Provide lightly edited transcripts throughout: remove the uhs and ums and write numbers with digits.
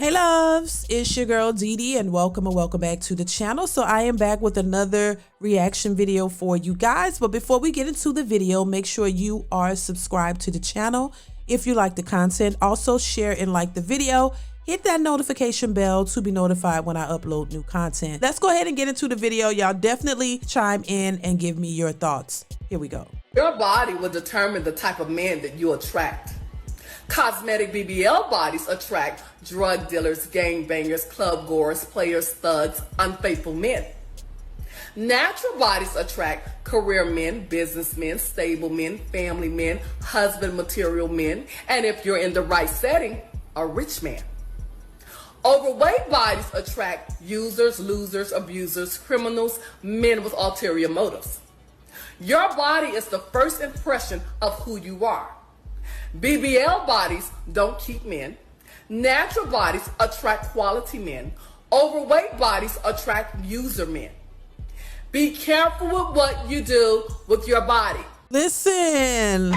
Hey loves, it's your girl DeeDee and welcome back to the channel. So I am back with another reaction video for you guys. But before we get into the video, make sure you are subscribed to the channel if you like the content. Also share and like the video. Hit that notification bell to be notified when I upload new content. Let's go ahead and get into the video. Y'all definitely chime in and give me your thoughts. Here we go. Your body will determine the type of man that you attract. Cosmetic BBL bodies attract drug dealers, gangbangers, club goers, players, thugs, unfaithful men. Natural bodies attract career men, businessmen, stable men, family men, husband material men, and if you're in the right setting, a rich man. Overweight bodies attract users, losers, abusers, criminals, men with ulterior motives. Your body is the first impression of who you are. BBL bodies don't keep men. Natural bodies attract quality men. Overweight bodies attract user men. Be careful with what you do with your body. Listen,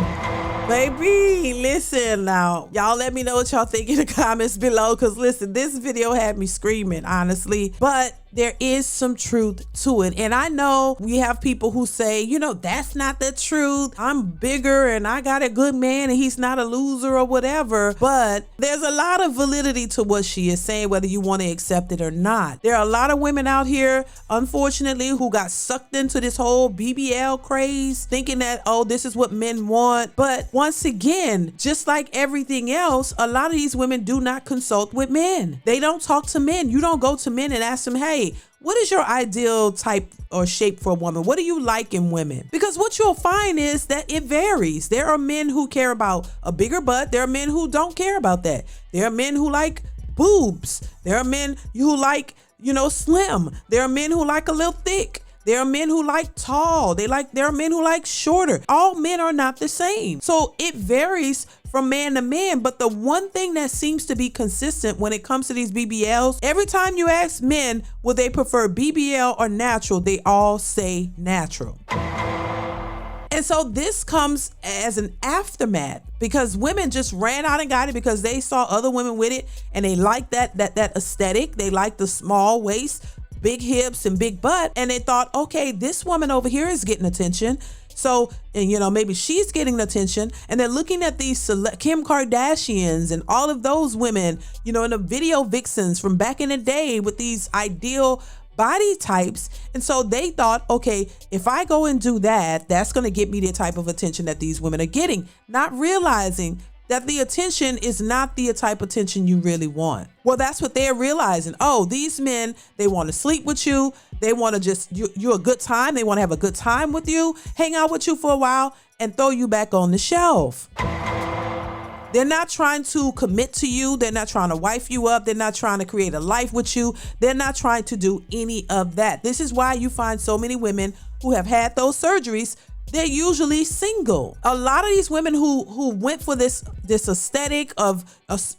baby, listen now. Y'all let me know what y'all think in the comments below, because listen, this video had me screaming, honestly. But there is some truth to it. And I know we have people who say, you know, that's not the truth. I'm bigger and I got a good man and he's not a loser or whatever. But there's a lot of validity to what she is saying, whether you want to accept it or not. There are a lot of women out here, unfortunately, who got sucked into this whole BBL craze, thinking that, oh, this is what men want. But once again, just like everything else, a lot of these women do not consult with men. They don't talk to men. You don't go to men and ask them, hey, what is your ideal type or shape for a woman? What do you like in women? Because what you'll find is that it varies. There are men who care about a bigger butt. There are men who don't care about that. There are men who like boobs. There are men who like, you know, slim. There are men who like a little thick. There are men who like tall. There are men who like shorter. All men are not the same. So it varies from man to man. But the one thing that seems to be consistent when it comes to these BBLs, every time you ask men, would they prefer BBL or natural? They all say natural. And so this comes as an aftermath because women just ran out and got it because they saw other women with it and they like that aesthetic. They like the small waist, big hips and big butt, and they thought, okay, this woman over here is getting attention, so, and you know, maybe she's getting attention, and they're looking at these Kim Kardashians and all of those women, you know, and the video vixens from back in the day with these ideal body types. And so they thought, okay, if I go and do that, that's going to get me the type of attention that these women are getting, not realizing that the attention is not the type of attention you really want. Well, that's what they're realizing. Oh, these men, they want to sleep with you. They want to just, you're a good time. They want to have a good time with you, hang out with you for a while and throw you back on the shelf. They're not trying to commit to you. They're not trying to wife you up. They're not trying to create a life with you. They're not trying to do any of that. This is why you find so many women who have had those surgeries. They're usually single. A lot of these women who went for this aesthetic of,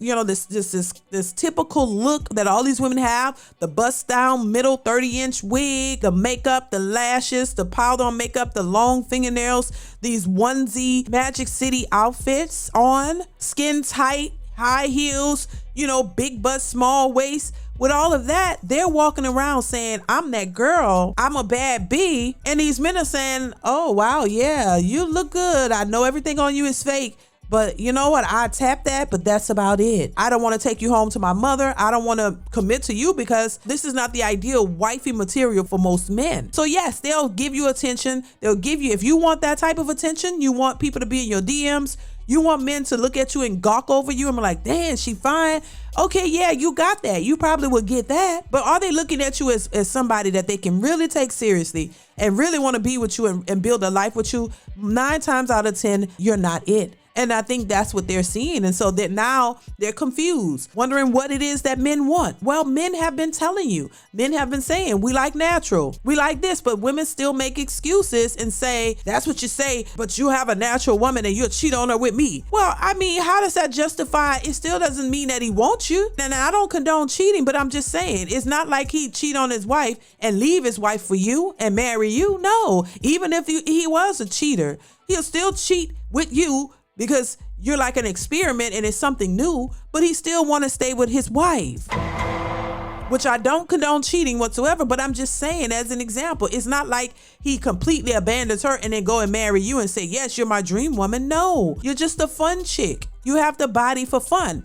you know, this typical look that all these women have, the bust down middle 30-inch wig, the makeup, the lashes, the powder on makeup, the long fingernails, these onesie Magic City outfits on, skin tight, high heels, you know, big butt, small waist. With all of that, they're walking around saying, I'm that girl, I'm a bad B. And these men are saying, oh, wow, yeah, you look good. I know everything on you is fake. But you know what? I tap that, but that's about it. I don't want to take you home to my mother. I don't want to commit to you because this is not the ideal wifey material for most men. So yes, they'll give you attention. They'll give you, if you want that type of attention, you want people to be in your DMs. You want men to look at you and gawk over you and be like, damn, she fine. Okay, yeah, you got that. You probably would get that. But are they looking at you as somebody that they can really take seriously and really want to be with you and build a life with you? 9 times out of 10, you're not it. And I think that's what they're seeing. And so that now they're confused, wondering what it is that men want. Well, men have been telling you, men have been saying, we like natural, we like this, but women still make excuses and say, that's what you say, but you have a natural woman and you'll cheat on her with me. Well, I mean, how does that justify? It still doesn't mean that he wants you. And I don't condone cheating, but I'm just saying, it's not like he'd cheat on his wife and leave his wife for you and marry you. No, even if he was a cheater, he'll still cheat with you because you're like an experiment and it's something new, but he still want to stay with his wife. Which I don't condone cheating whatsoever, but I'm just saying as an example, it's not like he completely abandons her and then go and marry you and say, yes, you're my dream woman. No, you're just a fun chick. You have the body for fun.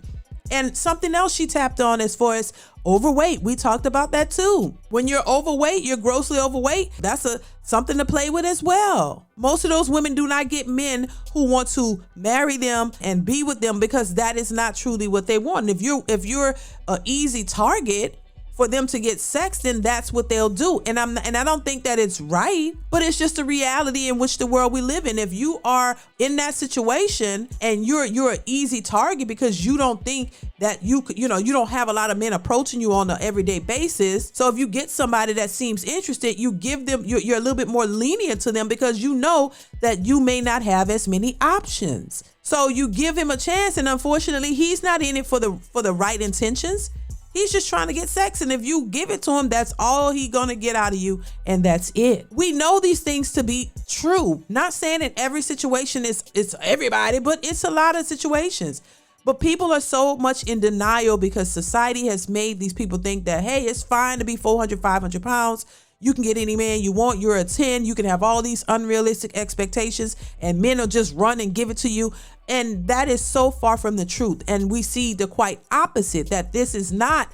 And something else she tapped on as far as overweight. We talked about that too. When you're overweight, you're grossly overweight. That's something to play with as well. Most of those women do not get men who want to marry them and be with them because that is not truly what they want. And if you're an easy target for them to get sex, then that's what they'll do. And I don't think that it's right, but it's just a reality in which the world we live in. If you are in that situation and you're an easy target because you don't think that you don't have a lot of men approaching you on an everyday basis. So if you get somebody that seems interested, you give them, you're a little bit more lenient to them because you know that you may not have as many options. So you give him a chance, and unfortunately, he's not in it for the right intentions. He's just trying to get sex, and if you give it to him, that's all he's gonna get out of you, and that's it. We know these things to be true. Not saying in every situation it's everybody, but it's a lot of situations. But people are so much in denial because society has made these people think that, hey, it's fine to be 400, 500 pounds. You can get any man you want. You're a 10. You can have all these unrealistic expectations and men will just run and give it to you. And that is so far from the truth. And we see the quite opposite, that this is not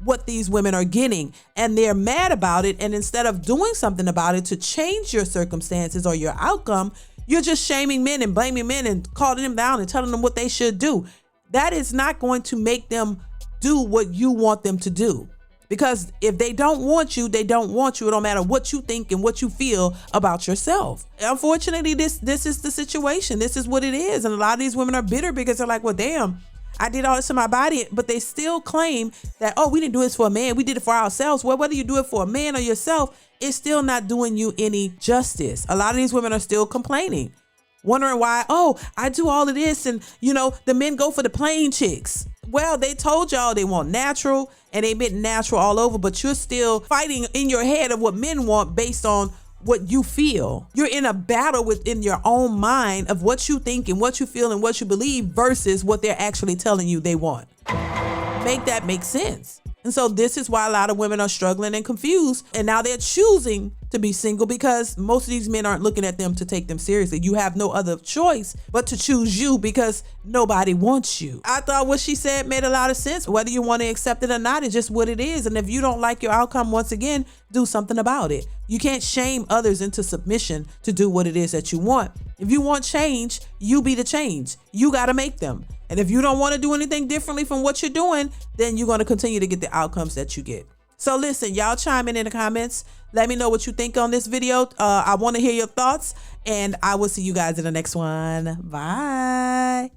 what these women are getting, and they're mad about it. And instead of doing something about it to change your circumstances or your outcome, you're just shaming men and blaming men and calling them down and telling them what they should do. That is not going to make them do what you want them to do. Because if they don't want you, they don't want you. It don't matter what you think and what you feel about yourself. Unfortunately, this is the situation. This is what it is. And a lot of these women are bitter because they're like, well, damn, I did all this to my body, but they still claim that, oh, we didn't do this for a man. We did it for ourselves. Well, whether you do it for a man or yourself, it's still not doing you any justice. A lot of these women are still complaining, wondering why, oh, I do all of this and, the men go for the plain chicks. Well, they told y'all they want natural, and they meant natural all over, but you're still fighting in your head of what men want based on what you feel. You're in a battle within your own mind of what you think and what you feel and what you believe versus what they're actually telling you they want. Make that make sense. And so this is why a lot of women are struggling and confused. And now they're choosing to be single because most of these men aren't looking at them to take them seriously. You have no other choice but to choose you because nobody wants you. I thought what she said made a lot of sense. Whether you want to accept it or not, it's just what it is. And if you don't like your outcome, once again, do something about it. You can't shame others into submission to do what it is that you want. If you want change, you be the change. You got to make them. And if you don't want to do anything differently from what you're doing, then you're going to continue to get the outcomes that you get. So listen, y'all chime in the comments. Let me know what you think on this video. I want to hear your thoughts, and I will see you guys in the next one. Bye.